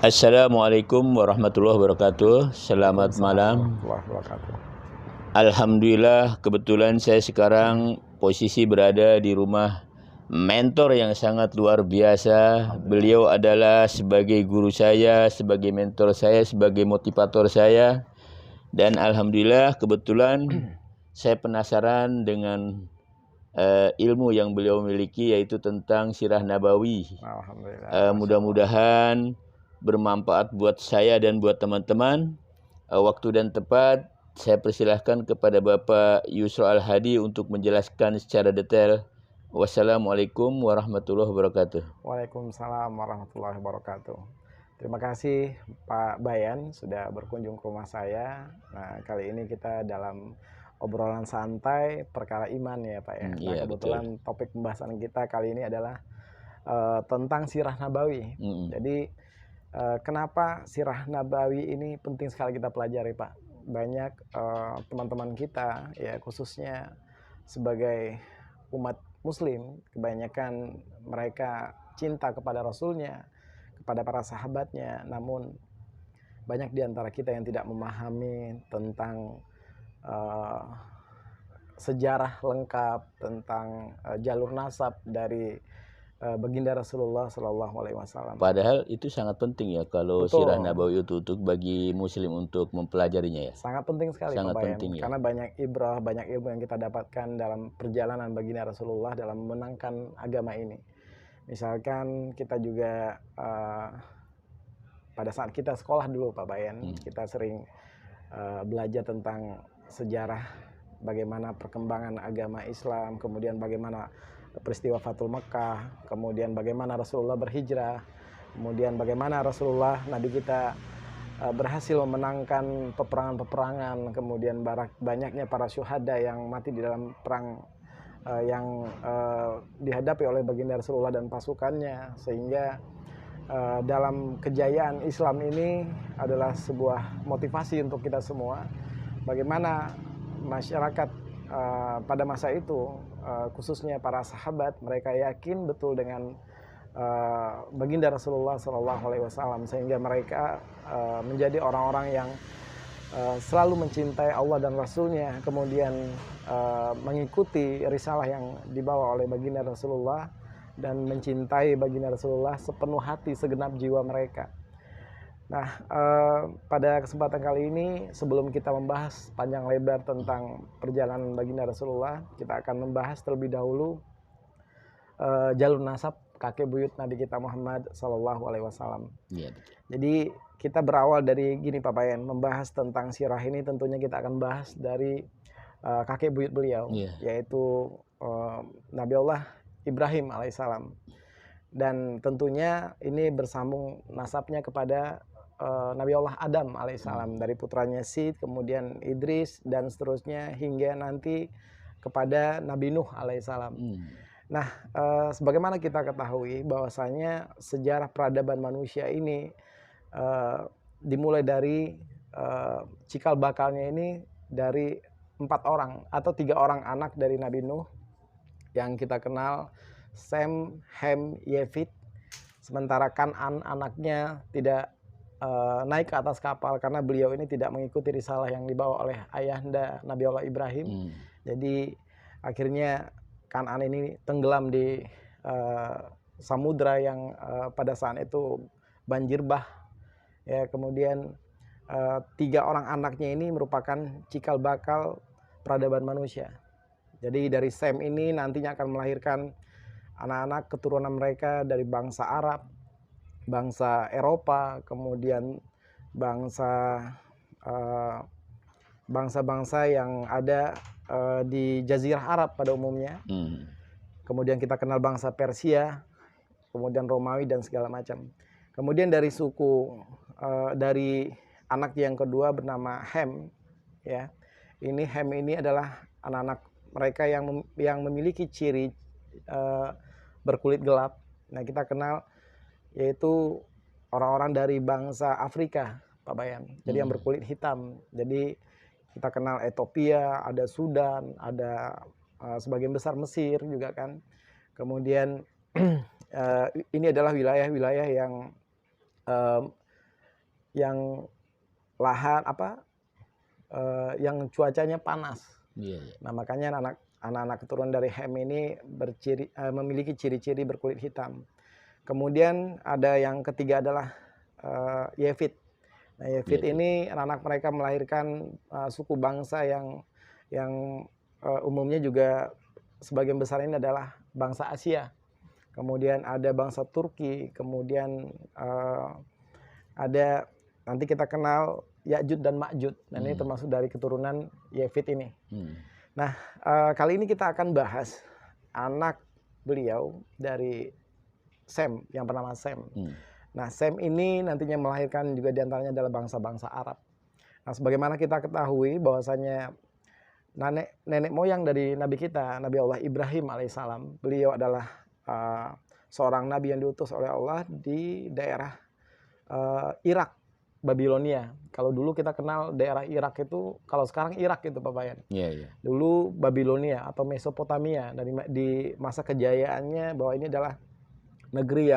Assalamualaikum warahmatullahi wabarakatuh. Selamat malam. Alhamdulillah, kebetulan saya sekarang posisi berada di rumah mentor yang sangat luar biasa. Beliau adalah sebagai guru saya, sebagai mentor saya, sebagai motivator saya. Dan alhamdulillah kebetulan saya penasaran dengan ilmu yang beliau miliki, yaitu tentang sirah nabawi. Mudah-mudahan bermanfaat buat saya dan buat teman-teman. Waktu dan tempat saya persilahkan kepada Bapak Yusra Al-Hadi untuk menjelaskan secara detail. Wassalamualaikum warahmatullahi wabarakatuh. Waalaikumsalam warahmatullahi wabarakatuh. Terima kasih Pak Bayan sudah berkunjung ke rumah saya. Nah, kali ini kita dalam obrolan santai perkara iman ya Pak ya. Nah, kebetulan betul. Topik pembahasan kita kali ini adalah tentang sirah nabawi. Jadi kenapa sirah nabawi ini penting sekali kita pelajari Pak. Banyak teman-teman kita ya, khususnya sebagai umat muslim, kebanyakan mereka cinta kepada Rasulnya, kepada para sahabatnya, namun banyak di antara kita yang tidak memahami tentang sejarah lengkap, tentang jalur nasab dari baginda Rasulullah SAW. Padahal itu sangat penting ya, kalau Betul. sirah nabawi itu untuk bagi muslim untuk mempelajarinya ya. Sangat penting sekali Sangat Pak Bayan, penting ya. karena banyak ibrah, banyak ilmu yang kita dapatkan dalam perjalanan baginda Rasulullah dalam memenangkan agama ini. Misalkan kita juga pada saat kita sekolah dulu Pak Bayan, kita sering belajar tentang sejarah bagaimana perkembangan agama Islam, kemudian bagaimana peristiwa Fathul Mekah, kemudian bagaimana Rasulullah berhijrah, kemudian bagaimana Rasulullah Nabi kita berhasil memenangkan peperangan-peperangan, kemudian banyaknya para syuhada yang mati di dalam perang yang dihadapi oleh baginda Rasulullah dan pasukannya, sehingga dalam kejayaan Islam ini adalah sebuah motivasi untuk kita semua. Bagaimana masyarakat pada masa itu, khususnya para sahabat, mereka yakin betul dengan baginda Rasulullah SAW, sehingga mereka menjadi orang-orang yang selalu mencintai Allah dan Rasulnya, kemudian mengikuti risalah yang dibawa oleh baginda Rasulullah dan mencintai baginda Rasulullah sepenuh hati, segenap jiwa mereka. Nah, pada kesempatan kali ini, sebelum kita membahas panjang lebar tentang perjalanan baginda Rasulullah, kita akan membahas terlebih dahulu jalur nasab kakek buyut Nabi kita Muhammad SAW. Jadi kita berawal dari gini Pak Bayan, membahas tentang sirah ini tentunya kita akan bahas dari kakek buyut beliau, yaitu Nabi Allah Ibrahim alaihissalam. Dan tentunya ini bersambung nasabnya kepada Nabi Allah Adam alaihissalam, dari putranya Sid, kemudian Idris, dan seterusnya hingga nanti kepada Nabi Nuh alaihissalam. Nah, sebagaimana kita ketahui bahwasanya sejarah peradaban manusia ini dimulai dari cikal bakalnya ini dari 4 orang atau 3 orang anak dari Nabi Nuh yang kita kenal, Sem, Hem, Yefit. Sementara Kan'an anaknya tidak naik ke atas kapal karena beliau ini tidak mengikuti risalah yang dibawa oleh ayahanda Nabi Allah Ibrahim. Jadi akhirnya Kan'an ini tenggelam di samudra yang pada saat itu banjir bah. Ya, kemudian 3 orang anaknya ini merupakan cikal bakal peradaban manusia. Jadi dari Sem ini nantinya akan melahirkan anak-anak keturunan mereka dari bangsa Arab, bangsa Eropa, kemudian bangsa-bangsa yang ada di Jazirah Arab pada umumnya. Kemudian kita kenal bangsa Persia, kemudian Romawi dan segala macam. Kemudian dari suku dari anak yang kedua bernama Hem, ya. Ini Hem ini adalah anak-anak mereka yang memiliki ciri berkulit gelap. Nah, kita kenal yaitu orang-orang dari bangsa Afrika, Pak Bayan. Jadi yang berkulit hitam. Jadi kita kenal Ethiopia, ada Sudan, ada sebagian besar Mesir juga kan. Kemudian ini adalah wilayah-wilayah yang yang lahan yang cuacanya panas. Nah, makanya anak-anak keturunan dari Ham ini memiliki ciri-ciri berkulit hitam. Kemudian ada yang ketiga adalah Yefit. Nah, Yefit ini anak-anak mereka melahirkan suku bangsa yang umumnya juga sebagian besar ini adalah bangsa Asia. Kemudian ada bangsa Turki, kemudian ada nanti kita kenal Ya'jud dan Ma'jud. Nah, ini termasuk dari keturunan Yefit ini. Nah, kali ini kita akan bahas anak beliau dari Sem, yang bernama Sem. Nah, Sem ini nantinya melahirkan juga diantaranya adalah bangsa-bangsa Arab. Nah, sebagaimana kita ketahui bahwasanya nenek moyang dari Nabi kita, Nabi Allah Ibrahim alaihissalam, beliau adalah seorang Nabi yang diutus oleh Allah di daerah Irak, Babilonia. Kalau dulu kita kenal daerah Irak itu, kalau sekarang Irak itu Pak Bayan. Dulu Babilonia atau Mesopotamia, di masa kejayaannya bahwa ini adalah negeri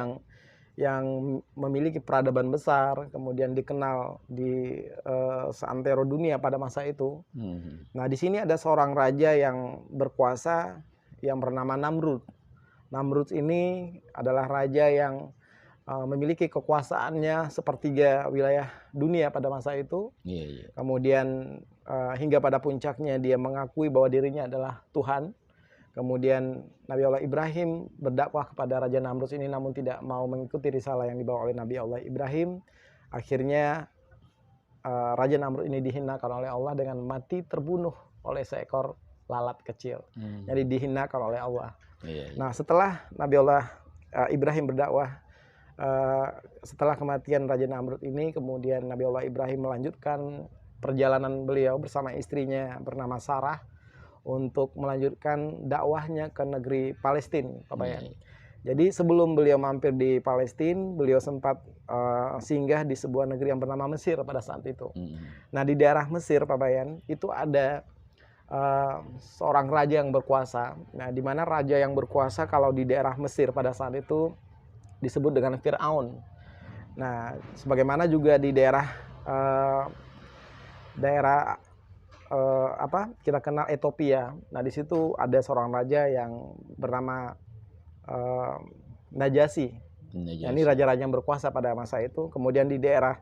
yang memiliki peradaban besar, kemudian dikenal di seantero dunia pada masa itu. Nah, di sini ada seorang raja yang berkuasa yang bernama Namrud. Namrud ini adalah raja yang memiliki kekuasaannya sepertiga wilayah dunia pada masa itu. Kemudian hingga pada puncaknya dia mengakui bahwa dirinya adalah Tuhan. Kemudian Nabi Allah Ibrahim berdakwah kepada Raja Namrud ini, namun tidak mau mengikuti risalah yang dibawa oleh Nabi Allah Ibrahim. Akhirnya Raja Namrud ini dihinakan oleh Allah dengan mati terbunuh oleh seekor lalat kecil. Jadi dihinakan oleh Allah. Nah, setelah Nabi Allah Ibrahim berdakwah, setelah kematian Raja Namrud ini, kemudian Nabi Allah Ibrahim melanjutkan perjalanan beliau bersama istrinya bernama Sarah untuk melanjutkan dakwahnya ke negeri Palestina, Pak Bayan. Jadi sebelum beliau mampir di Palestina, beliau sempat singgah di sebuah negeri yang bernama Mesir pada saat itu. Nah, di daerah Mesir, Pak Bayan, itu ada seorang raja yang berkuasa. Nah, di mana raja yang berkuasa kalau di daerah Mesir pada saat itu disebut dengan Fir'aun. Nah, sebagaimana juga di daerah kita kenal Ethiopia. Nah, di situ ada seorang raja yang bernama Najasyi. Nah, ini raja-raja yang berkuasa pada masa itu. Kemudian di daerah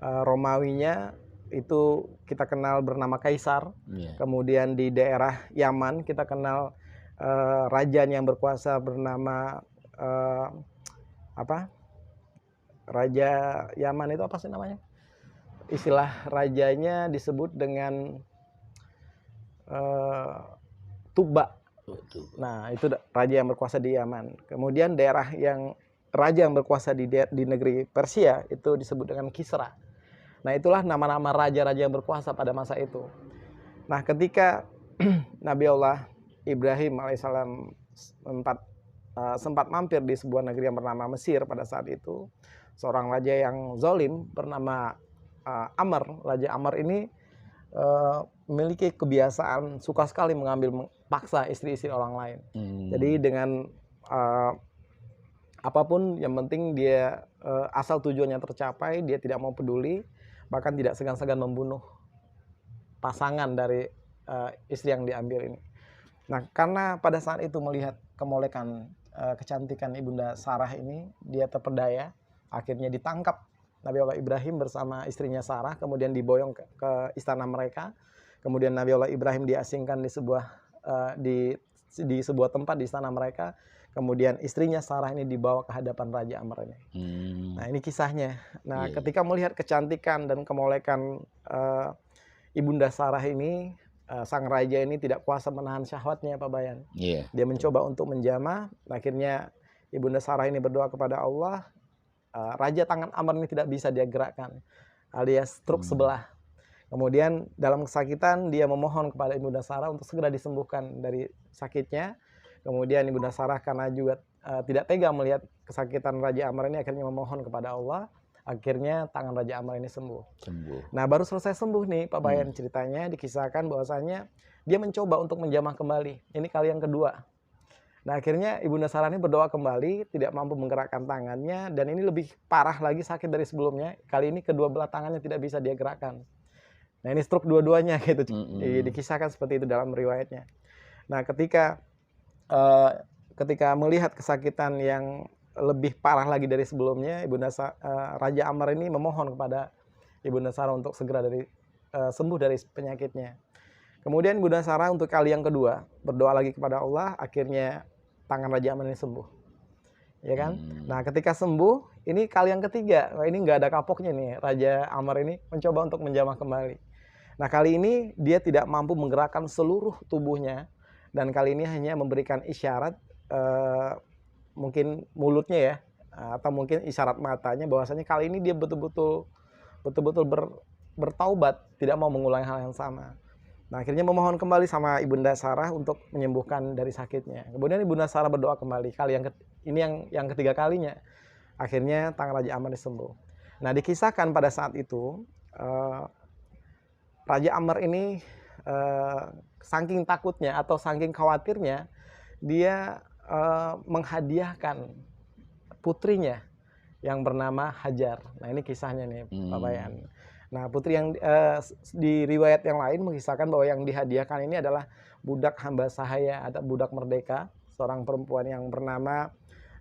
Romawinya itu kita kenal bernama Kaisar. Kemudian di daerah Yaman kita kenal rajanya yang berkuasa bernama Raja Yaman itu apa sih namanya? Istilah rajanya disebut dengan Tuba. Nah, itu raja yang berkuasa di Yaman. Kemudian raja yang berkuasa di negeri Persia itu disebut dengan Kisra. Nah, itulah nama-nama raja-raja yang berkuasa pada masa itu. Nah, ketika Nabi Allah Ibrahim alaihissalam sempat mampir di sebuah negeri yang bernama Mesir pada saat itu, seorang raja yang zalim bernama Amr. Raja Amr ini memiliki kebiasaan suka sekali mengambil paksa istri-istri orang lain. Jadi dengan apapun yang penting dia asal tujuannya tercapai, dia tidak mau peduli, bahkan tidak segan-segan membunuh pasangan dari istri yang diambil ini. Nah, karena pada saat itu melihat kemolekan kecantikan Ibunda Sarah ini, dia terpedaya, akhirnya ditangkap Nabi Allah Ibrahim bersama istrinya Sarah, kemudian diboyong ke istana mereka. Kemudian Nabi Allah Ibrahim diasingkan di sebuah tempat di istana mereka. Kemudian istrinya Sarah ini dibawa ke hadapan Raja Amr ini. Nah, ini kisahnya. Nah, ketika melihat kecantikan dan kemolekan Ibunda Sarah ini, sang raja ini tidak kuasa menahan syahwatnya, Pak Bayan. Dia mencoba untuk menjamah. Akhirnya Ibunda Sarah ini berdoa kepada Allah. Raja tangan Amr ini tidak bisa dia gerakkan, alias stroke sebelah. Kemudian dalam kesakitan dia memohon kepada Ibunda Sarah untuk segera disembuhkan dari sakitnya. Kemudian Ibunda Sarah karena juga tidak tega melihat kesakitan Raja Amr ini, akhirnya memohon kepada Allah. Akhirnya tangan Raja Amr ini sembuh. Nah, baru selesai sembuh nih Pak Bayan, ceritanya dikisahkan bahwasanya dia mencoba untuk menjamah kembali. Ini kali yang kedua. Nah, akhirnya Ibunda Sarah ini berdoa kembali, tidak mampu menggerakkan tangannya, dan ini lebih parah lagi sakit dari sebelumnya. Kali ini kedua belah tangannya tidak bisa dia gerakkan. Nah, ini stroke dua-duanya gitu. Dikisahkan seperti itu dalam riwayatnya. Nah, ketika melihat kesakitan yang lebih parah lagi dari sebelumnya, Raja Amr ini memohon kepada Ibunda Sarah untuk segera sembuh dari penyakitnya. Kemudian Ibunda Sarah untuk kali yang kedua berdoa lagi kepada Allah, akhirnya tangan Raja Amr ini sembuh, ya kan? Nah, ketika sembuh, ini kali yang ketiga, ini nggak ada kapoknya nih, Raja Amr ini mencoba untuk menjamah kembali. Nah, kali ini dia tidak mampu menggerakkan seluruh tubuhnya, dan kali ini hanya memberikan isyarat, mungkin mulutnya ya, atau mungkin isyarat matanya, bahwasanya kali ini dia betul-betul bertaubat, tidak mau mengulangi hal yang sama. Nah, akhirnya memohon kembali sama Ibunda Sarah untuk menyembuhkan dari sakitnya. Kemudian Ibunda Sarah berdoa kembali, ini yang ketiga kalinya. Akhirnya tangan Raja Amr sembuh. Nah, dikisahkan pada saat itu, Raja Amr ini saking takutnya atau saking khawatirnya, dia menghadiahkan putrinya yang bernama Hajar. Nah, ini kisahnya nih, Pak Bayan. Nah, putri yang di riwayat yang lain mengisahkan bahwa yang dihadiahkan ini adalah budak hamba sahaya atau budak merdeka, seorang perempuan yang bernama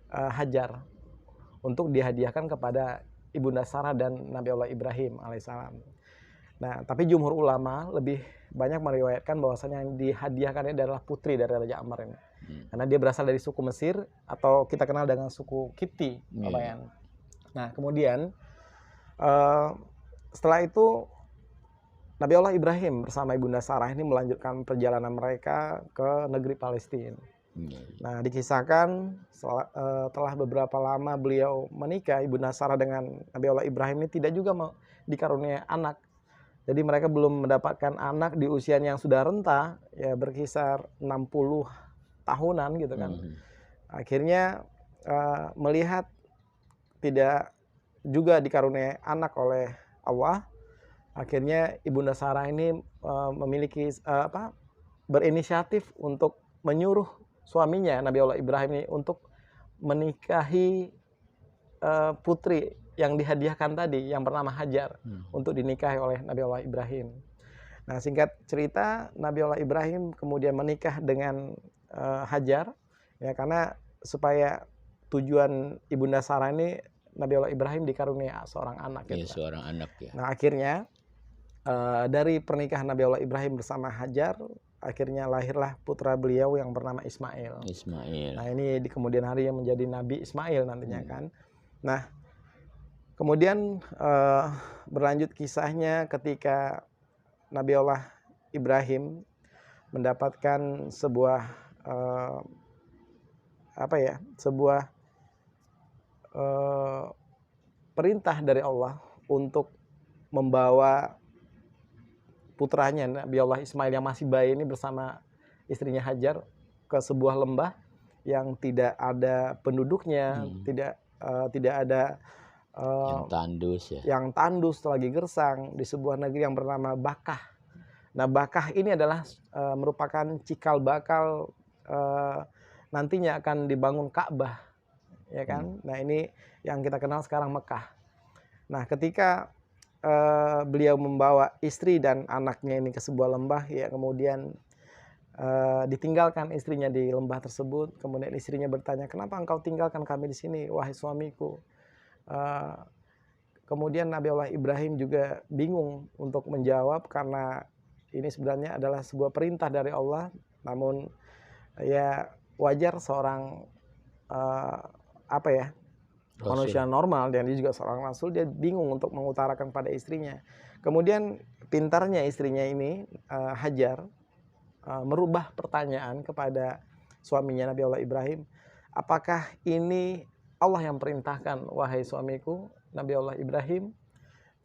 Hajar, untuk dihadiahkan kepada Ibunda Sarah dan Nabi Allah Ibrahim alaihissalam. Nah, tapi jumhur ulama lebih banyak meriwayatkan bahwasanya yang dihadiahkan ini adalah putri dari Raja Amr ini. Karena dia berasal dari suku Mesir atau kita kenal dengan suku Kipti, Pak Bayan. Nah, kemudian setelah itu Nabi Allah Ibrahim bersama Ibunda Sarah ini melanjutkan perjalanan mereka ke negeri Palestina. Nah, dikisahkan setelah beberapa lama beliau menikah, Ibunda Sarah dengan Nabi Allah Ibrahim ini tidak juga dikaruniai anak. Jadi mereka belum mendapatkan anak di usia yang sudah renta, ya berkisar 60 tahunan gitu kan. Akhirnya melihat tidak juga dikaruniai anak oleh Allah, akhirnya Ibunda Sarah ini memiliki berinisiatif untuk menyuruh suaminya Nabi Allah Ibrahim ini untuk menikahi putri yang dihadiahkan tadi yang bernama Hajar untuk dinikahi oleh Nabi Allah Ibrahim. Nah, singkat cerita, Nabi Allah Ibrahim kemudian menikah dengan Hajar, ya, karena supaya tujuan Ibunda Sarah ini Nabi Allah Ibrahim dikaruniai seorang anak. Ya, seorang anak ya. Nah, akhirnya dari pernikahan Nabi Allah Ibrahim bersama Hajar, akhirnya lahirlah putra beliau yang bernama Ismail. Nah, ini di kemudian hari yang menjadi Nabi Ismail nantinya kan. Nah, kemudian berlanjut kisahnya ketika Nabi Allah Ibrahim mendapatkan sebuah perintah dari Allah untuk membawa putranya Nabi Allah Ismail yang masih bayi ini bersama istrinya Hajar ke sebuah lembah yang tidak ada penduduknya, tidak ada yang tandus lagi gersang, di sebuah negeri yang bernama Bakah. Nah, Bakah ini adalah merupakan cikal bakal nantinya akan dibangun Ka'bah, ya kan? Nah, ini yang kita kenal sekarang Mekah. Nah, ketika beliau membawa istri dan anaknya ini ke sebuah lembah, ya, kemudian ditinggalkan istrinya di lembah tersebut. Kemudian istrinya bertanya, "Kenapa engkau tinggalkan kami di sini, wahai suamiku?" Kemudian Nabi Allah Ibrahim juga bingung untuk menjawab, karena ini sebenarnya adalah sebuah perintah dari Allah. Namun ya wajar seorang manusia normal, dan dia juga seorang rasul, dia bingung untuk mengutarakan pada istrinya. Kemudian pintarnya istrinya ini, Hajar, merubah pertanyaan kepada suaminya Nabi Allah Ibrahim, "Apakah ini Allah yang perintahkan, wahai suamiku Nabi Allah Ibrahim?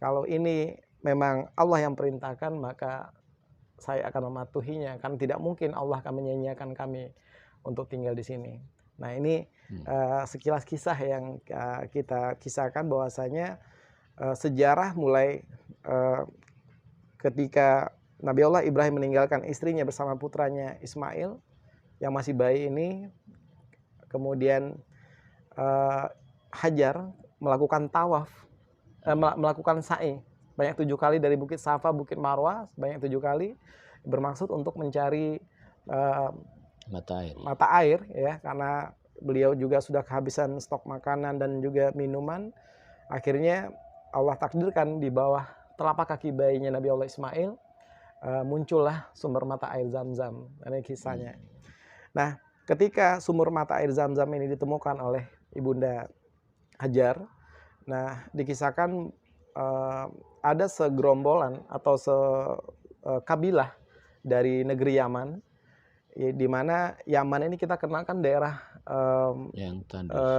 Kalau ini memang Allah yang perintahkan, maka saya akan mematuhinya, kan tidak mungkin Allah akan menyia-nyiakan kami untuk tinggal di sini." Nah, ini sekilas kisah yang kita kisahkan, bahwasanya sejarah mulai ketika Nabi Allah Ibrahim meninggalkan istrinya bersama putranya Ismail yang masih bayi ini, kemudian Hajar melakukan tawaf, melakukan sa'i banyak 7 kali dari Bukit Safa, Bukit Marwah banyak 7 kali, bermaksud untuk mencari mata air ya, karena beliau juga sudah kehabisan stok makanan dan juga minuman. Akhirnya Allah takdirkan di bawah telapak kaki bayinya Nabi Allah Ismail muncullah sumber mata air Zam-Zam. Ini kisahnya. Nah, ketika sumber mata air Zam-Zam ini ditemukan oleh Ibunda Hajar, nah dikisahkan ada segerombolan atau sekabilah dari negeri Yaman, di mana Yaman ini kita kenalkan daerah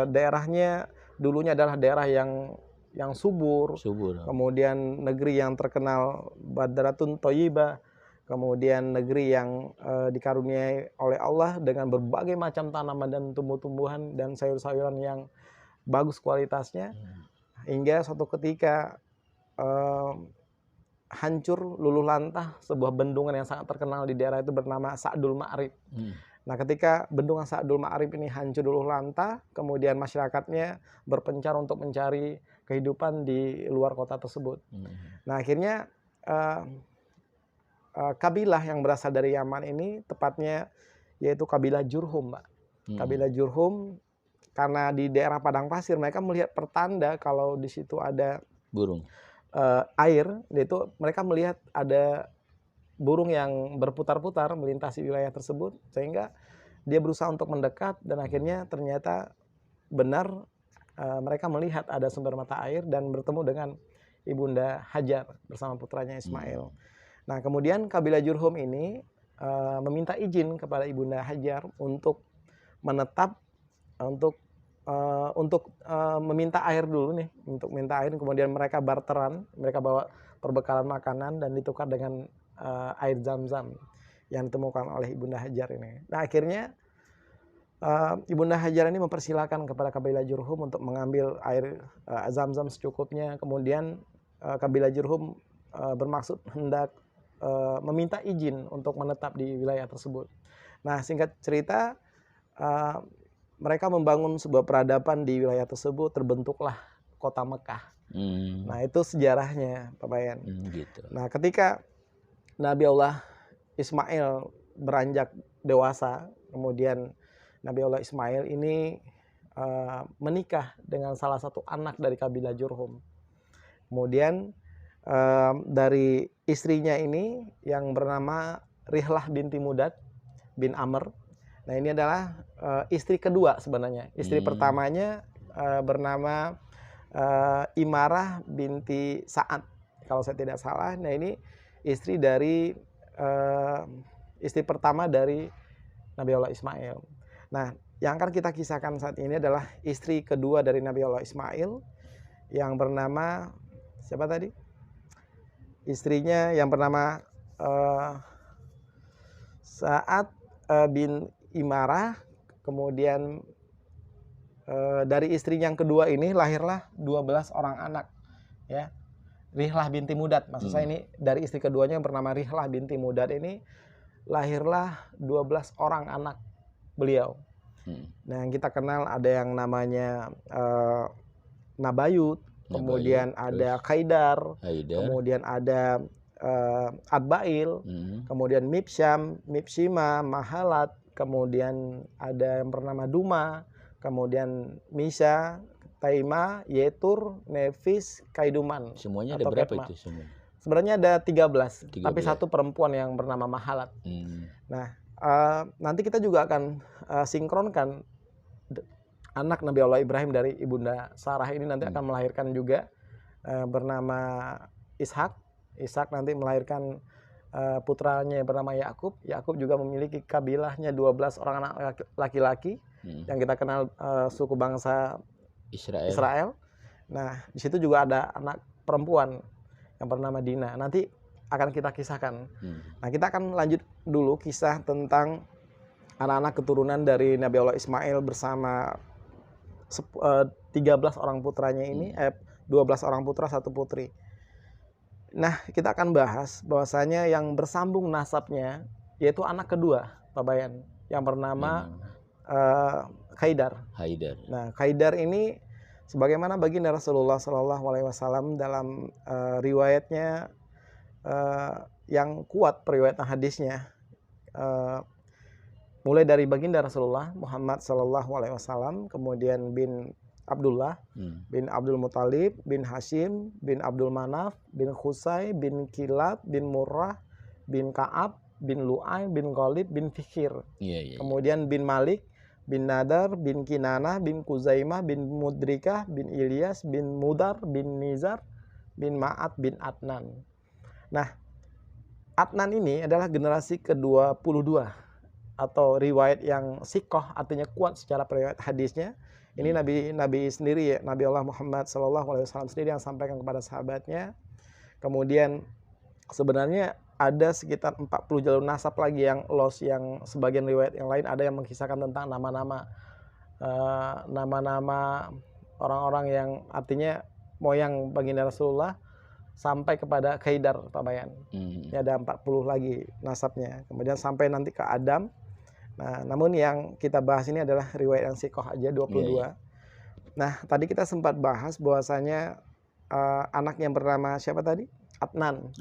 daerahnya dulunya adalah daerah yang subur. Kemudian negeri yang terkenal Badratun Thayyibah, kemudian negeri yang dikaruniai oleh Allah dengan berbagai macam tanaman dan tumbuh-tumbuhan dan sayur-sayuran yang bagus kualitasnya, hingga suatu ketika hancur luluh lantah sebuah bendungan yang sangat terkenal di daerah itu bernama Sa'dul Ma'rib. Nah, ketika bendungan Sa'dul Ma'rib ini hancur luluh lantah, kemudian masyarakatnya berpencar untuk mencari kehidupan di luar kota tersebut. Nah, akhirnya kabilah yang berasal dari Yaman ini, tepatnya yaitu kabilah Jurhum, Mbak. Kabilah Jurhum, karena di daerah padang pasir mereka melihat pertanda kalau di situ ada burung air, yaitu mereka melihat ada burung yang berputar-putar melintasi wilayah tersebut, sehingga dia berusaha untuk mendekat dan akhirnya ternyata benar mereka melihat ada sumber mata air dan bertemu dengan Ibunda Hajar bersama putranya Ismail. Nah, kemudian kabilah Jurhum ini meminta izin kepada Ibunda Hajar untuk menetap untuk meminta air dulu nih, untuk minta air, kemudian mereka barteran, mereka bawa perbekalan makanan dan ditukar dengan air Zam-Zam yang ditemukan oleh Ibunda Hajar ini. Nah, akhirnya Ibunda Hajar ini mempersilahkan kepada kabilah Jurhum untuk mengambil air Zam-Zam secukupnya. Kemudian kabilah Jurhum bermaksud hendak meminta izin untuk menetap di wilayah tersebut. Nah, singkat cerita, mereka membangun sebuah peradaban di wilayah tersebut, terbentuklah kota Mekah. Nah, itu sejarahnya, Pak Bayan. Gitu. Nah, ketika Nabi Allah Ismail beranjak dewasa, kemudian Nabi Allah Ismail ini menikah dengan salah satu anak dari kabilah Jurhum. Kemudian dari istrinya ini yang bernama Rihlah binti Mudad bin Amr. Nah, ini adalah istri kedua sebenarnya. Istri pertamanya bernama Imarah binti Sa'ad, kalau saya tidak salah. Nah, ini istri dari istri pertama dari Nabi Allah Ismail. Nah, yang akan kita kisahkan saat ini adalah istri kedua dari Nabi Allah Ismail yang bernama siapa tadi? Istrinya yang bernama Sa'ad bin Imarah. Kemudian dari istri yang kedua ini lahirlah 12 orang anak, ya. Rihlah binti Mudad, maksud saya ini dari istri keduanya yang bernama Rihlah binti Mudad ini lahirlah 12 orang anak beliau. Nah, yang kita kenal ada yang namanya Nabayut, kemudian ada Kaidar, kemudian ada Adbail, kemudian Mibsyam, Mibshima, Mahalat, kemudian ada yang bernama Duma, kemudian Misa, Taima, Yetur, Nefis, Kaiduman. Semuanya ada berapa Ketma. Itu semua? Sebenarnya ada 13, tapi satu perempuan yang bernama Mahalat. Nah, nanti kita juga akan sinkronkan anak Nabi Allah Ibrahim dari Ibunda Sarah ini nanti akan melahirkan juga bernama Ishak. Ishak nanti melahirkan putranya bernama Yakub. Yakub juga memiliki kabilahnya 12 orang anak laki-laki yang kita kenal suku bangsa Israel. Nah, di situ juga ada anak perempuan yang bernama Dina. Nanti akan kita kisahkan. Nah, kita akan lanjut dulu kisah tentang anak-anak keturunan dari Nabi Allah Ismail bersama 13 orang putranya ini, 12 orang putra, 1 putri. Nah, kita akan bahas bahwasanya yang bersambung nasabnya yaitu anak kedua, Pak Bayan, yang bernama Haidar. Haidar. Nah, Haidar ini sebagaimana baginda Rasulullah Shallallahu Alaihi Wasallam dalam riwayatnya yang kuat, periwayatan hadisnya, mulai dari baginda Rasulullah Muhammad Shallallahu Alaihi Wasallam, kemudian bin Abdullah, bin Abdul Muthalib, bin Hashim, bin Abdul Manaf, bin Khusay, bin Kilab, bin Murrah, bin Ka'ab, bin Lu'ay, bin Ghalib, bin Fikir. Kemudian bin Malik, bin Nadar, bin Kinanah, bin Kuzaimah, bin Mudrikah, bin Ilyas, bin Mudar, bin Nizar, bin Ma'at, bin Adnan. Nah, Adnan ini adalah generasi ke-22 atau riwayat yang sikoh, artinya kuat secara periwayat hadisnya. Ini Nabi sendiri ya, Nabi Allah Muhammad SAW sendiri yang sampaikan kepada sahabatnya. Kemudian sebenarnya ada sekitar 40 jalur nasab lagi yang lost, yang sebagian riwayat yang lain ada yang mengisahkan tentang nama-nama orang-orang yang artinya moyang baginda Rasulullah sampai kepada Haidar, Pak Bayan. Ini ada 40 lagi nasabnya. Kemudian sampai nanti ke Adam. Nah, namun yang kita bahas ini adalah riwayat yang sikoh aja 22. Nah, tadi kita sempat bahas bahwasanya anak yang bernama siapa tadi? Adnan.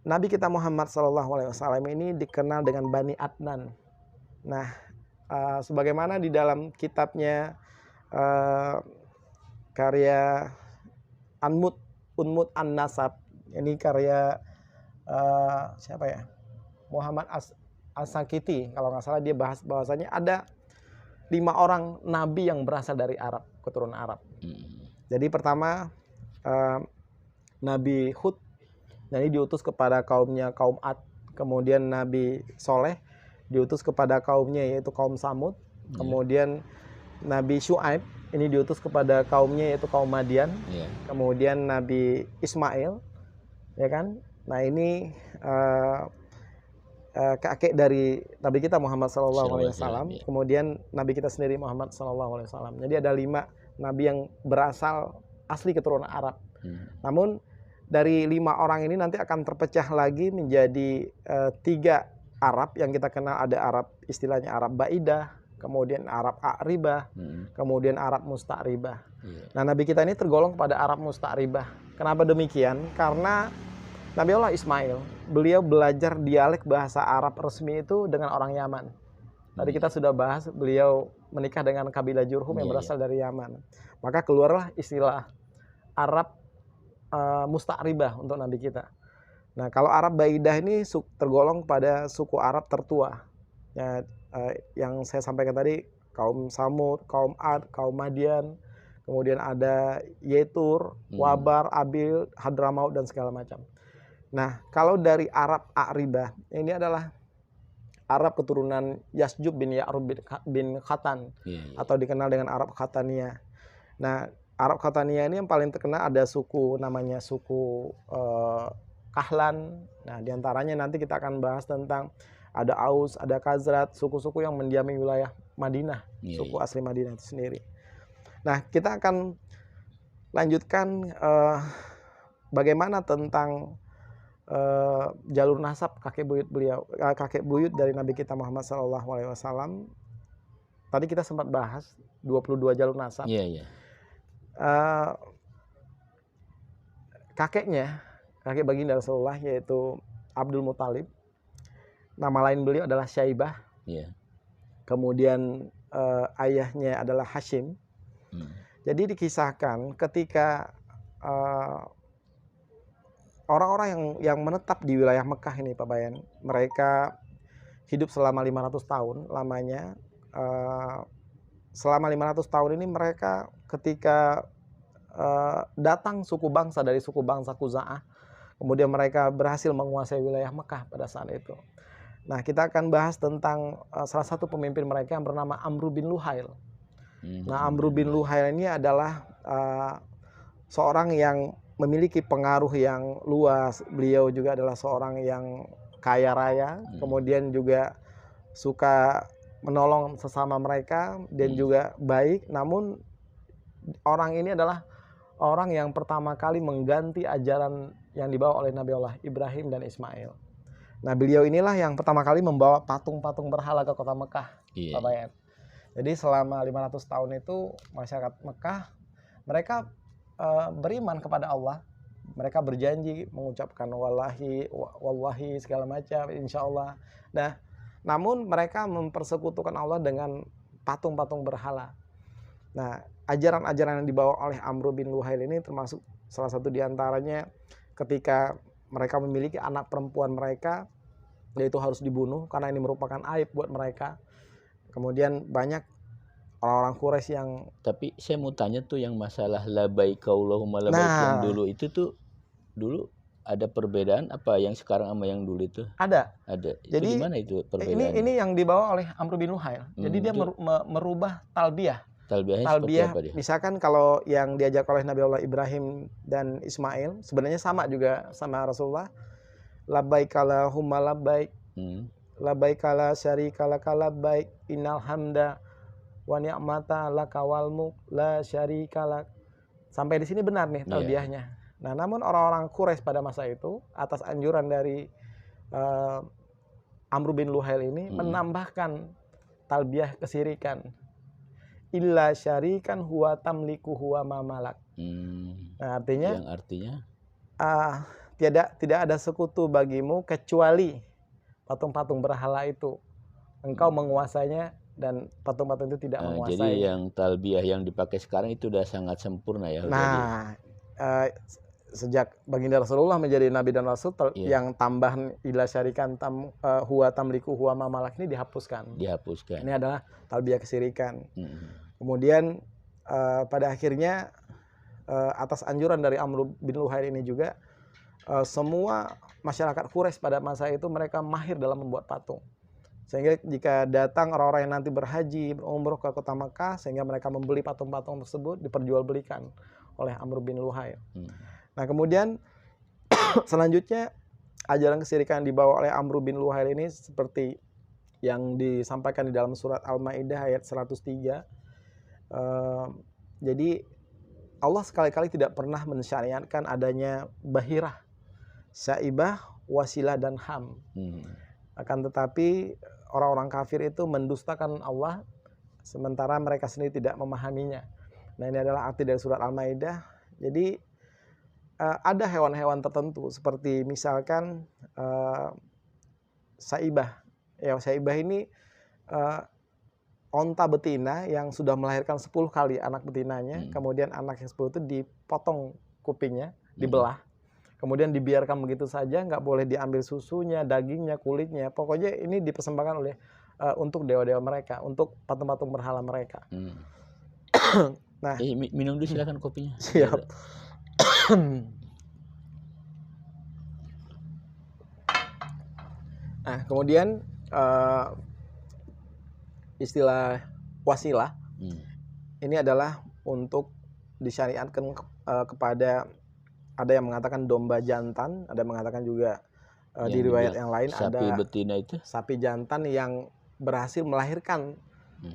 Nabi kita Muhammad SAW ini dikenal dengan Bani Adnan. Nah, sebagaimana di dalam kitabnya karya Unmud An-Nasab, ini karya siapa ya? Muhammad As-Sakiti, kalau nggak salah, dia bahas bahwasanya ada 5 orang nabi yang berasal dari Arab, keturunan Arab. Jadi pertama Nabi Hud, jadi diutus kepada kaumnya kaum Ad. Kemudian Nabi Soleh diutus kepada kaumnya yaitu kaum Samud. Kemudian Nabi Syuaib ini diutus kepada kaumnya yaitu kaum Madian. Kemudian Nabi Ismail, ya kan? Nah ini kakek dari Nabi kita Muhammad SAW. Kemudian Nabi kita sendiri Muhammad SAW. Jadi ada 5 Nabi yang berasal asli keturunan Arab. Namun dari 5 orang ini nanti akan terpecah lagi menjadi 3 Arab yang kita kenal. Ada Arab, istilahnya Arab Baidah, kemudian Arab A'ribah, kemudian Arab Musta'ribah. Nah, Nabi kita ini tergolong pada Arab Musta'ribah. Kenapa demikian? Karena Nabi Allah Ismail, beliau belajar dialek bahasa Arab resmi itu dengan orang Yaman. Tadi kita sudah bahas, beliau menikah dengan kabilah Jurhum yang berasal dari Yaman. Maka keluarlah istilah Arab Musta'ribah untuk Nabi kita. Nah, kalau Arab Baidah ini tergolong pada suku Arab tertua. Ya, yang saya sampaikan tadi, kaum Samud, kaum Ad, kaum Madian, kemudian ada Yetur, Wabar, Abil, Hadramaut, dan segala macam. Nah, kalau dari Arab A'ribah, ini adalah Arab keturunan Yasjub bin Ya'rub bin Khatan, atau dikenal dengan Arab Khataniyah. Nah, Arab Khataniyah ini yang paling terkenal ada suku namanya suku Kahlan. Nah, diantaranya nanti kita akan bahas tentang ada Aus, ada Khazraj, suku-suku yang mendiami wilayah Madinah, suku asli Madinah itu sendiri. Nah, kita akan lanjutkan bagaimana tentang jalur nasab kakek buyut dari Nabi kita Muhammad SAW. Tadi kita sempat bahas 22 jalur nasab. Kakek baginda Rasulullah yaitu Abdul Muthalib. Nama lain beliau adalah Syaibah. Kemudian ayahnya adalah Hashim. Jadi dikisahkan ketika orang-orang yang menetap di wilayah Mekah ini, Pak Bayan, mereka hidup selama 500 tahun lamanya. Selama 500 tahun ini mereka ketika datang suku bangsa dari suku bangsa Khuza'ah, kemudian mereka berhasil menguasai wilayah Mekah pada saat itu. Nah, kita akan bahas tentang salah satu pemimpin mereka yang bernama Amr bin Luhail. Nah, Amr bin Luhail ini adalah seorang yang memiliki pengaruh yang luas. Beliau juga adalah seorang yang kaya raya, kemudian juga suka menolong sesama mereka dan juga baik. Namun orang ini adalah orang yang pertama kali mengganti ajaran yang dibawa oleh Nabi Allah Ibrahim dan Ismail. Nah, beliau inilah yang pertama kali membawa patung-patung berhala ke kota Mekah, Pak Bayan. Jadi selama 500 tahun itu masyarakat Mekah mereka beriman kepada Allah. Mereka berjanji mengucapkan wallahi segala macam, insya Allah. Nah, namun mereka mempersekutukan Allah dengan patung-patung berhala. Nah, ajaran-ajaran yang dibawa oleh Amr bin Luhail ini termasuk salah satu diantaranya ketika mereka memiliki anak perempuan mereka, yaitu harus dibunuh karena ini merupakan aib buat mereka. Kemudian banyak orang-orang Quraisy yang... Tapi saya mau tanya tuh yang masalah labaik Allahumma labaik yang dulu itu tuh, dulu ada perbedaan apa yang sekarang sama yang dulu itu? Ada. Itu jadi gimana itu perbedaannya? Ini yang dibawa oleh Amr bin Luhail. Jadi dia merubah talbiyah. Talbiyahnya seperti apa dia? Misalkan kalau yang diajak oleh Nabi Allah Ibrahim dan Ismail sebenarnya sama juga sama Rasulullah. Labbaik Allahumma labbaik. Labbaik la syarika laka labbaik. Innal hamda wa ni'mata laka wal mulk la syarika lak. Sampai di sini benar nih talbiyahnya. Nah, namun orang-orang Quraisy pada masa itu atas anjuran dari Amr bin Luhail ini menambahkan talbiyah kesirikan. Illa syarikan huwa tamliku huwa mamalak. Nah, artinya yang artinya tidak ada sekutu bagimu kecuali patung-patung berhala itu. Engkau menguasainya dan patung-patung itu tidak menguasai. Jadi yang talbiyah yang dipakai sekarang itu udah sangat sempurna ya. Nah, sejak baginda Rasulullah menjadi nabi dan rasul, yang tambahan ila syarikan huwa tamliku huwa mamalak ini dihapuskan. Ini adalah talbiyah kesirikan. Kemudian pada akhirnya atas anjuran dari Amr bin Luhail ini juga semua masyarakat Quraisy pada masa itu mereka mahir dalam membuat patung. Sehingga jika datang orang-orang yang nanti berhaji, berumrah ke kota Makkah, sehingga mereka membeli patung-patung tersebut diperjualbelikan oleh Amr bin Luhail. Nah, kemudian selanjutnya ajaran kesirikan yang dibawa oleh Amr bin Luhail ini seperti yang disampaikan di dalam surat Al-Maidah ayat 103. Jadi Allah sekali-kali tidak pernah mensyariatkan adanya bahirah, syaibah, wasilah dan ham. Akan tetapi orang-orang kafir itu mendustakan Allah sementara mereka sendiri tidak memahaminya. Nah, ini adalah arti dari surat Al-Maidah. Jadi ada hewan-hewan tertentu seperti misalkan saibah. Ya, saibah ini onta betina yang sudah melahirkan 10 kali anak betinanya, kemudian anak yang 10 itu dipotong kupingnya, dibelah. Kemudian dibiarkan begitu saja, nggak boleh diambil susunya, dagingnya, kulitnya. Pokoknya ini dipersembahkan oleh untuk dewa-dewa mereka, untuk patung-patung berhala mereka. Nah, minum dulu silakan kopinya. Siap. Nah, kemudian istilah wasilah ini adalah untuk disyariatkan kepada, ada yang mengatakan domba jantan, ada yang mengatakan juga di riwayat yang lain sapi ada betina itu, sapi jantan yang berhasil melahirkan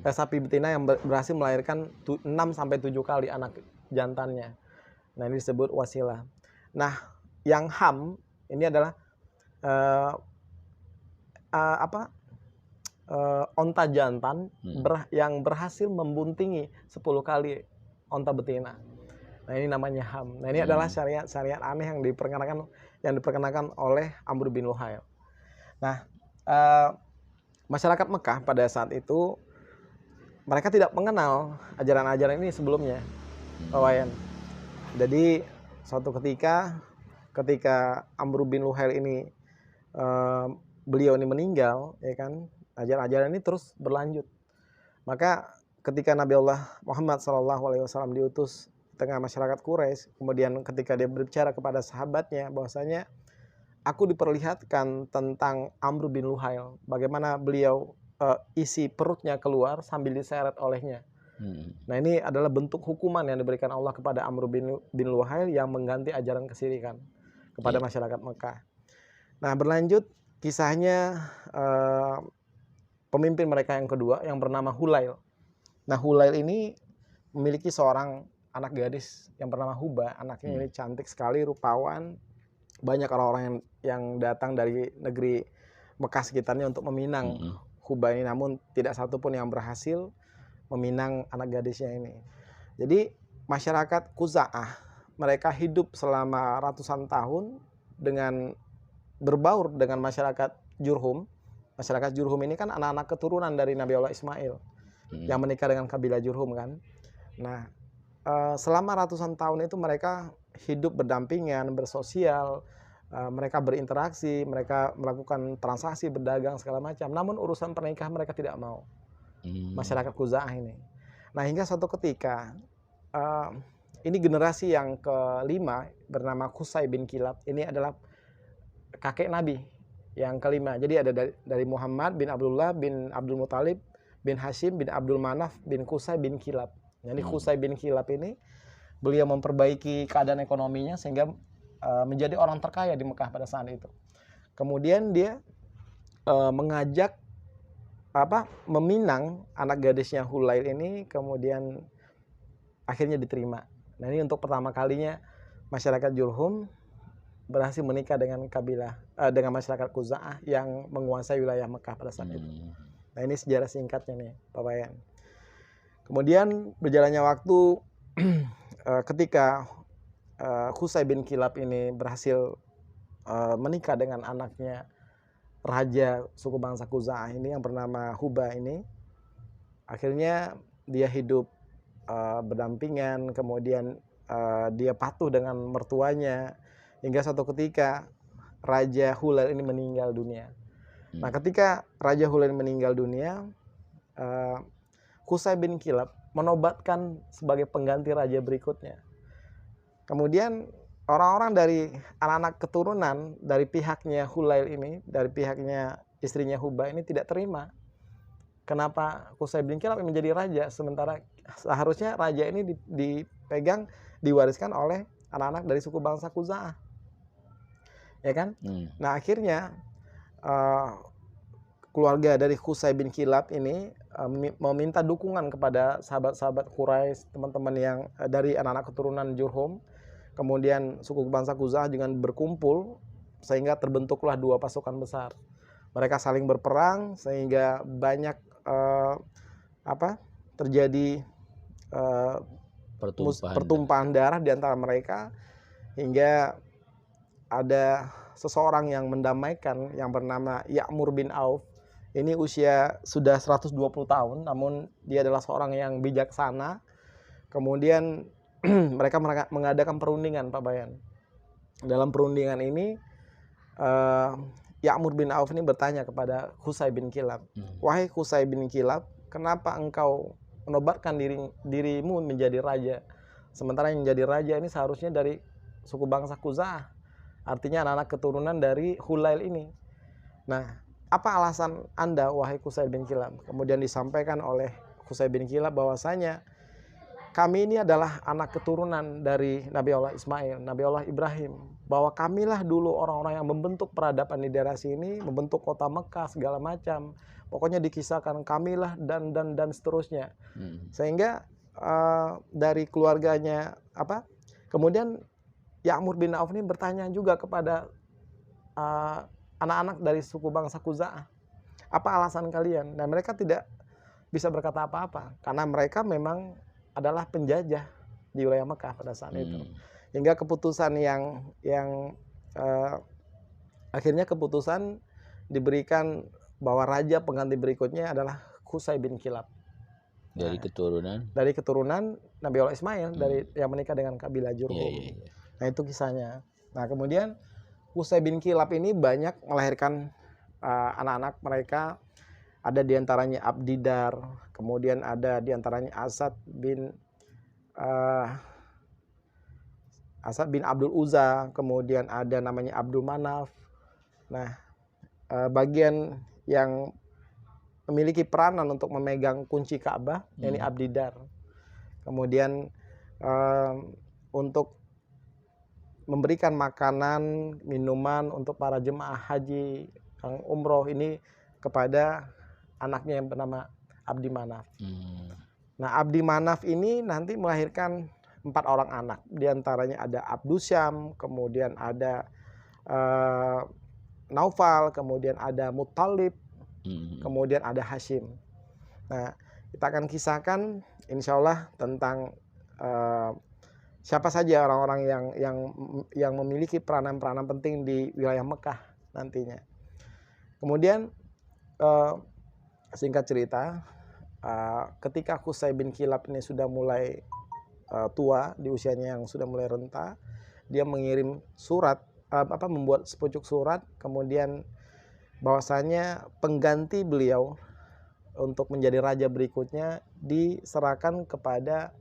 sapi betina yang berhasil melahirkan 6 sampai 7 kali anak jantannya. Nah, ini disebut wasilah. Nah, yang ham ini adalah onta jantan yang berhasil membuntingi 10 kali onta betina. Nah, ini namanya ham. Nah, ini adalah syariat aneh yang diperkenakan oleh Amr bin Luhail. Nah, masyarakat Mekah pada saat itu mereka tidak mengenal ajaran-ajaran ini sebelumnya, Pak Wayan. Jadi suatu ketika Amr bin Luhail ini beliau ini meninggal, ya kan, ajaran-ajaran ini terus berlanjut. Maka ketika Nabi Allah Muhammad SAW diutus tengah masyarakat Quraisy, kemudian ketika dia berbicara kepada sahabatnya bahwasanya aku diperlihatkan tentang Amr bin Luhail, bagaimana beliau isi perutnya keluar sambil diseret olehnya. Nah, ini adalah bentuk hukuman yang diberikan Allah kepada Amr bin Luhail yang mengganti ajaran kesirikan kepada masyarakat Mekah. Nah, berlanjut kisahnya pemimpin mereka yang kedua yang bernama Hulail. Nah, Hulail ini memiliki seorang anak gadis yang bernama Huba. Anaknya ini cantik sekali, rupawan. Banyak orang-orang yang datang dari negeri Mekah sekitarnya untuk meminang Huba ini, namun tidak satu pun yang berhasil meminang anak gadisnya ini. Jadi masyarakat Khuza'ah mereka hidup selama ratusan tahun dengan berbaur dengan masyarakat Jurhum. Masyarakat Jurhum ini kan anak-anak keturunan dari Nabi Allah Ismail yang menikah dengan kabilah Jurhum kan. Nah, selama ratusan tahun itu mereka hidup berdampingan, bersosial, mereka berinteraksi, mereka melakukan transaksi, berdagang segala macam. Namun urusan pernikahan mereka tidak mau. Masyarakat Khuza'ah ini. Nah, hingga suatu ketika ini generasi yang kelima bernama Qusay bin Kilab. Ini adalah kakek Nabi yang kelima. Jadi ada dari Muhammad bin Abdullah bin Abdul Muthalib bin Hashim bin Abdul Manaf bin Qusay bin Kilab. Jadi Qusay bin Kilab ini beliau memperbaiki keadaan ekonominya sehingga menjadi orang terkaya di Mekah pada saat itu. Kemudian dia mengajak meminang anak gadisnya Hulail ini, kemudian akhirnya diterima. Nah, ini untuk pertama kalinya masyarakat Jurhum berhasil menikah dengan dengan masyarakat Khuza'ah yang menguasai wilayah Mekah pada saat itu. Nah, ini sejarah singkatnya nih, Pak Bayan. Kemudian berjalannya waktu ketika Qusay bin Kilab ini berhasil menikah dengan anaknya raja suku bangsa Khuza'ah ini yang bernama Huba ini. Akhirnya dia hidup berdampingan, kemudian dia patuh dengan mertuanya hingga suatu ketika Raja Hulail ini meninggal dunia. Nah, ketika Raja Hulail meninggal dunia, Qusay bin Kilab menobatkan sebagai pengganti raja berikutnya. Kemudian orang-orang dari anak-anak keturunan dari pihaknya Hulail ini, dari pihaknya istrinya Huba ini tidak terima. Kenapa Qusay bin Kilab menjadi raja sementara seharusnya raja ini dipegang, diwariskan oleh anak-anak dari suku bangsa Khuza'ah. Ya kan? Nah, akhirnya keluarga dari Qusay bin Kilab ini meminta dukungan kepada sahabat-sahabat Quraisy, teman-teman yang dari anak-anak keturunan Jurhum. Kemudian suku bangsa Khuza'ah dengan berkumpul sehingga terbentuklah dua pasukan besar. Mereka saling berperang sehingga banyak terjadi pertumpahan darah di antara mereka, hingga ada seseorang yang mendamaikan yang bernama Ya'mur bin Auf. Ini usia sudah 120 tahun, namun dia adalah seorang yang bijaksana. Kemudian mereka mengadakan perundingan, Pak Bayan. Dalam perundingan ini Ya'mur bin Auf ini bertanya kepada Qusay bin Kilab, "Wahai Qusay bin Kilab, kenapa engkau menobatkan dirimu menjadi raja? Sementara yang menjadi raja ini seharusnya dari suku bangsa Khuza'ah, artinya anak-anak keturunan dari Hulail ini. Nah, apa alasan Anda, wahai Qusay bin Kilab?" Kemudian disampaikan oleh Qusay bin Kilab bahwasanya kami ini adalah anak keturunan dari Nabi Allah Ismail, Nabi Allah Ibrahim. Bahwa kamilah dulu orang-orang yang membentuk peradaban di daerah sini, membentuk kota Mekah segala macam. Pokoknya dikisahkan kamilah dan seterusnya. Sehingga dari keluarganya kemudian Ya'mur bin Auf ini bertanya juga kepada anak-anak dari suku bangsa Khuza'ah, apa alasan kalian? Dan mereka tidak bisa berkata apa-apa karena mereka memang adalah penjajah di wilayah Mekah pada saat itu. Hingga keputusan yang akhirnya keputusan diberikan bahwa raja pengganti berikutnya adalah Qusay bin Kilab. Dari keturunan Nabi Allah Ismail, dari yang menikah dengan kabilah Jurhum. Nah, itu kisahnya. Nah, kemudian Qusay bin Kilab ini banyak melahirkan anak-anak mereka. Ada diantaranya Abdidar, kemudian ada diantaranya Asad bin Abdul Uzza, kemudian ada namanya Abdul Manaf. Nah, bagian yang memiliki peranan untuk memegang kunci Ka'bah, ini Abdidar. Kemudian untuk memberikan makanan, minuman untuk para jemaah haji yang umroh ini kepada anaknya yang bernama Abdi Manaf. Nah, Abdi Manaf ini nanti melahirkan 4 orang anak. Di antaranya ada Abdusyam, kemudian ada Naufal, kemudian ada Muttalib, kemudian ada Hashim. Nah, Kita akan kisahkan insya Allah tentang siapa saja orang-orang yang memiliki peranan-peranan penting di wilayah Mekah nantinya. Kemudian singkat cerita, ketika Qusay bin Kilab ini sudah mulai tua di usianya yang sudah mulai renta, dia mengirim surat, membuat sepucuk surat, kemudian bahwasanya pengganti beliau untuk menjadi raja berikutnya diserahkan kepada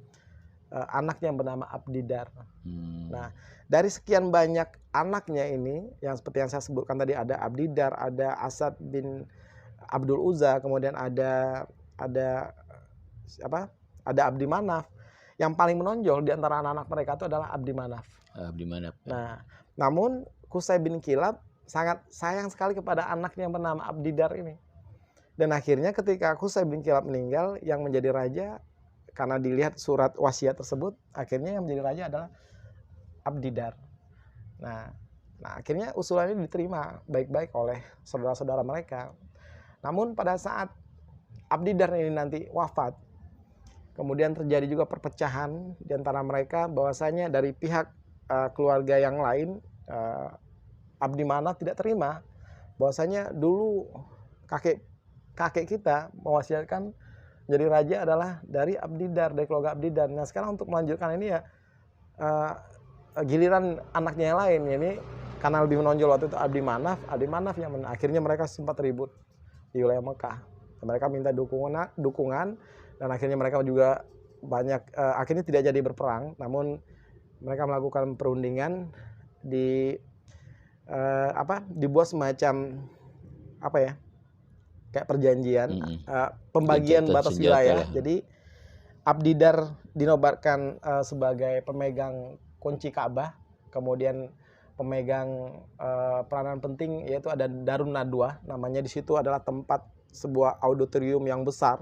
anaknya yang bernama Abdidar. Nah, dari sekian banyak anaknya ini, yang seperti yang saya sebutkan tadi, ada Abdidar, ada Asad bin Abdul Uzza, kemudian ada Abdi Manaf. Yang paling menonjol di antara anak-anak mereka itu adalah Abdi Manaf. Abdi Manaf. Nah, namun Qusay bin Kilab sangat sayang sekali kepada anaknya yang bernama Abdidar ini. Dan akhirnya ketika Qusay bin Kilab meninggal, yang menjadi raja, karena dilihat surat wasiat tersebut, akhirnya yang menjadi raja adalah Abdidar. Nah akhirnya usulan ini diterima baik-baik oleh saudara-saudara mereka. Namun pada saat Abdidar ini nanti wafat, kemudian terjadi juga perpecahan di antara mereka, bahwasanya dari pihak keluarga yang lain, Abdi Manaf tidak terima bahwasanya dulu kakek kita mewasiatkan jadi raja adalah dari Abdidar, dari keluarga Abdidar. Nah sekarang untuk melanjutkan ini ya giliran anaknya yang lain, ini karena lebih menonjol waktu itu Abdi Manaf yang menang. Akhirnya mereka sempat ribut di wilayah Mekah. Mereka minta dukungan dan akhirnya mereka juga banyak akhirnya tidak jadi berperang, namun mereka melakukan perundingan dibuat semacam kayak perjanjian, pembagian batas wilayah. Jadi Abdidar dinobatkan sebagai pemegang kunci Ka'bah, kemudian pemegang peranan penting yaitu ada Darun Nadwa, namanya. Di situ adalah tempat sebuah auditorium yang besar,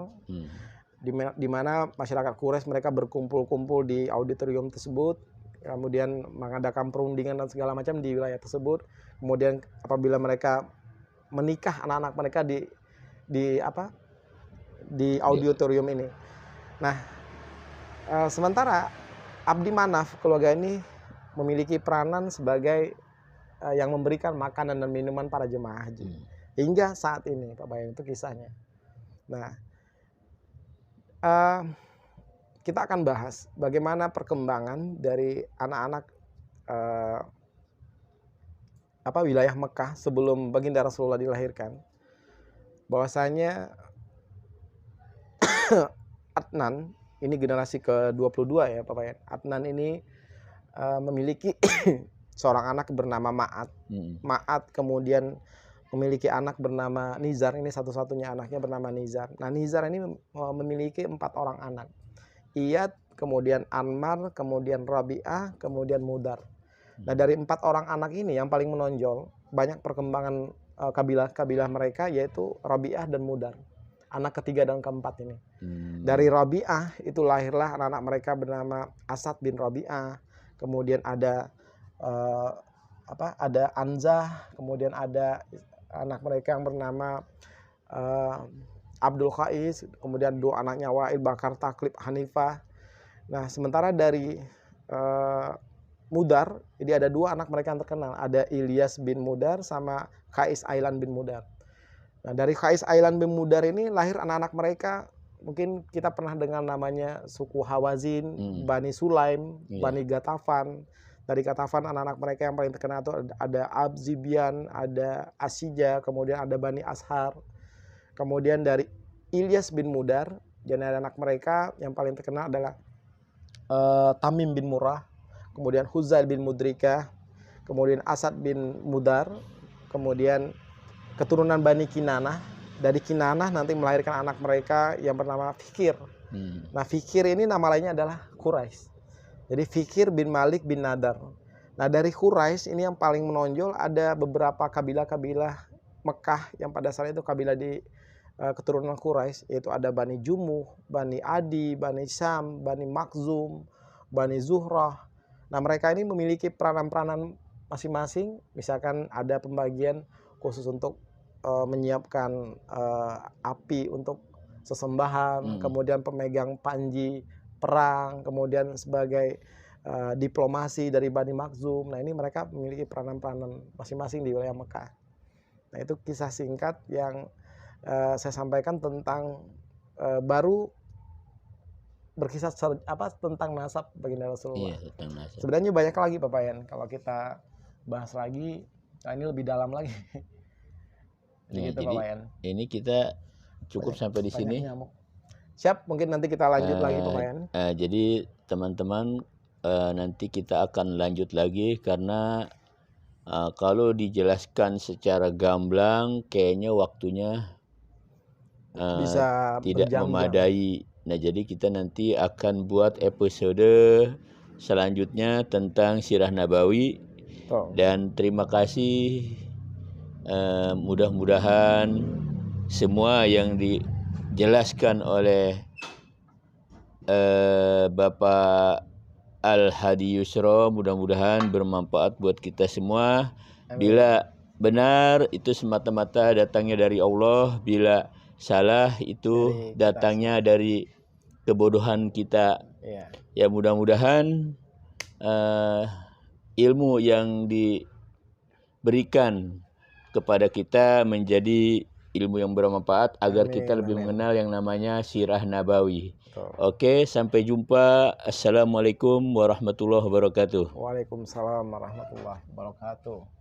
di mana masyarakat Quraisy mereka berkumpul-kumpul di auditorium tersebut, kemudian mengadakan perundingan dan segala macam di wilayah tersebut. Kemudian apabila mereka menikah, anak-anak mereka di auditorium ini. Nah, sementara Abdi Manaf, keluarga ini memiliki peranan sebagai yang memberikan makanan dan minuman para jemaah haji hingga saat ini, Pak Bayan. Itu kisahnya. Nah, kita akan bahas bagaimana perkembangan dari anak-anak wilayah Mekah sebelum baginda Rasulullah dilahirkan. Bahwasanya Adnan ini generasi ke-22 ya Pak Bayan. Adnan ini memiliki seorang anak bernama Ma'at. Ma'at kemudian memiliki anak bernama Nizar. Ini satu-satunya anaknya bernama Nizar. Nah, Nizar ini memiliki 4 orang anak. Iyad, kemudian Anmar, kemudian Rabi'ah, kemudian Mudar. Nah, dari 4 orang anak ini yang paling menonjol banyak perkembangan kabilah mereka, yaitu Rabi'ah dan Mudar. Anak ketiga dan keempat ini. Dari Rabi'ah itu lahirlah anak-anak mereka bernama Asad bin Rabi'ah. Kemudian ada Anzah, kemudian ada anak mereka yang bernama Abdul Qais, kemudian 2 anaknya Wa'il, Bakar, Taklib, Hanifah. Nah, sementara dari Mudar, jadi ada 2 anak mereka yang terkenal, ada Ilyas bin Mudar sama Qais Ailan bin Mudar. Nah, dari Qais Ailan bin Mudar ini lahir anak-anak mereka, mungkin kita pernah dengar namanya suku Hawazin, Bani Sulaim, Bani Gatafan. Dari Gatafan anak-anak mereka yang paling terkenal itu ada Abzibian, ada Asija, kemudian ada Bani Ashar. Kemudian dari Ilyas bin Mudar, jadi anak mereka yang paling terkenal adalah Tamim bin Murrah, kemudian Huzail bin Mudrikah, kemudian Asad bin Mudar, kemudian keturunan Bani Kinanah. Dari Kinanah nanti melahirkan anak mereka yang bernama Fikir. Nah, Fikir ini nama lainnya adalah Quraisy. Jadi Fikir bin Malik bin Nadar. Nah, dari Quraisy ini yang paling menonjol ada beberapa kabilah-kabilah Mekah yang pada saat itu kabilah di keturunan Quraisy, yaitu ada Bani Jumuh, Bani Adi, Bani Syam, Bani Makhzum, Bani Zuhrah. Nah, mereka ini memiliki peranan-peranan masing-masing. Misalkan ada pembagian khusus untuk menyiapkan api untuk sesembahan, kemudian pemegang panji perang, kemudian sebagai diplomasi dari Bani Makhzum. Nah, ini mereka memiliki peranan-peranan masing-masing di wilayah Mekah. Nah, itu kisah singkat yang saya sampaikan tentang baru berkisah tentang nasab baginda Rasulullah. Iya, tentang nasab. Sebenarnya banyak lagi Pak Payan, kalau kita bahas lagi, nah ini lebih dalam lagi. Ya, gitu, jadi Pak Payan. ini kita cukup sampai di sini. Nyamuk. Siap, mungkin nanti kita lanjut lagi Pak Payan. Jadi teman-teman, nanti kita akan lanjut lagi karena kalau dijelaskan secara gamblang kayaknya waktunya bisa tidak berjam-jam. memadai. Nah, jadi kita nanti akan buat episode selanjutnya tentang Sirah Nabawi. Dan terima kasih, mudah-mudahan semua yang dijelaskan oleh Bapak Al-Hadi Yusro mudah-mudahan bermanfaat buat kita semua. Bila benar itu semata-mata datangnya dari Allah, bila salah itu datangnya dari kebodohan kita. Ya, mudah-mudahan ilmu yang diberikan kepada kita menjadi ilmu yang bermanfaat agar kita lebih mengenal yang namanya Sirah Nabawi. Oke, sampai jumpa. Assalamualaikum warahmatullahi wabarakatuh. Waalaikumsalam warahmatullahi wabarakatuh.